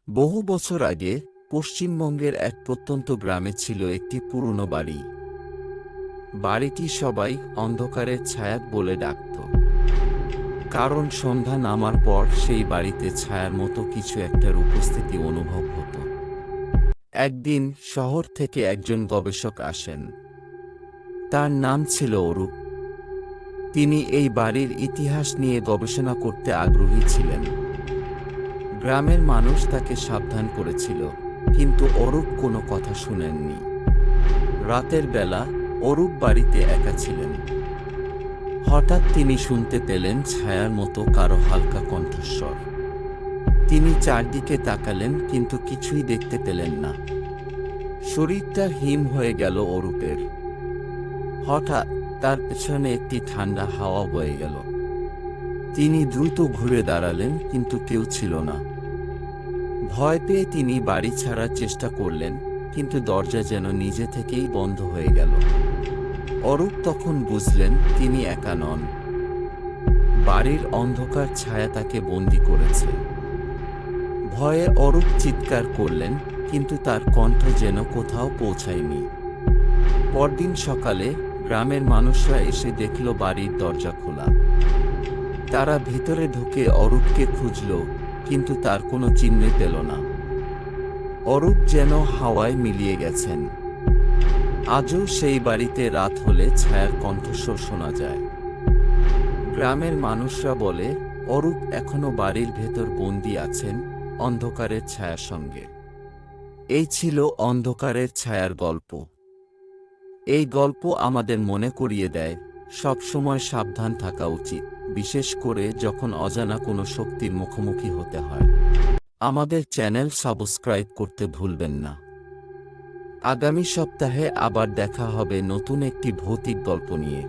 বহু বছর আগে পশ্চিমবঙ্গের এক প্রত্যন্ত গ্রামে ছিল একটি পুরনো বাড়ি। বাড়িটি সবাই অন্ধকারের ছায়া বলে ডাকত, কারণ সন্ধ্যা নামার পর সেই বাড়িতে ছায়ার মতো কিছু একটার উপস্থিতি অনুভব হতো। একদিন শহর থেকে একজন গবেষক আসেন। তার নাম ছিল অরূপ। তিনি এই বাড়ির ইতিহাস নিয়ে গবেষণা করতে আগ্রহী ছিলেন। গ্রামের মানুষ তাকে সাবধান করেছিল, কিন্তু অরূপ কোনো কথা শুনেননি। রাতের বেলা অরূপ বাড়িতে একা ছিলেন। হঠাৎ তিনি শুনতে পেলেন ছায়ার মতো কারো হালকা কণ্ঠস্বর। তিনি চারদিকে তাকালেন, কিন্তু কিছুই দেখতে পেলেন না। শরীরটা হিম হয়ে গেল অরূপের। হঠাৎ তার পেছনে একটি ঠান্ডা হাওয়া বয়ে গেল। তিনি দ্রুত ঘুরে দাঁড়ালেন, কিন্তু কেউ ছিল না। ভয় পেয়ে তিনি বাড়ি ছাড়ার চেষ্টা করলেন, কিন্তু দরজা যেন নিজে থেকেই বন্ধ হয়ে গেল। অরূপ তখন বুঝলেন তিনি একা নন। বাড়ির অন্ধকার ছায়া তাকে বন্দী করেছে। ভয়ে অরূপ চিৎকার করলেন, কিন্তু তার কণ্ঠ যেন কোথাও পৌঁছায়নি। পরদিন সকালে গ্রামের মানুষরা এসে দেখল বাড়ির দরজা খোলা। তারা ভিতরে ঢুকে অরূপকে খুঁজল, কিন্তু তার কোনো চিহ্ন পেল না। অরূপ যেন হাওয়ায় মিলিয়ে গেছেন। আজও সেই বাড়িতে রাত হলে ছায়ার কণ্ঠস্বর শোনা যায়। গ্রামের মানুষরা বলে অরূপ এখনো বাড়ির ভেতর বন্দী আছেন, অন্ধকারের ছায়ার সঙ্গে। এই ছিল অন্ধকারের ছায়ার গল্প। এই গল্প আমাদের মনে করিয়ে দেয় সবসময় সাবধান থাকা উচিত, বিশেষ করে যখন অজানা কোনো শক্তির মুখোমুখি হতে হয়। আমাদের চ্যানেল সাবস্ক্রাইব করতে ভুলবেন না। আগামী সপ্তাহে আবার দেখা হবে নতুন একটি ভৌতিক গল্প নিয়ে।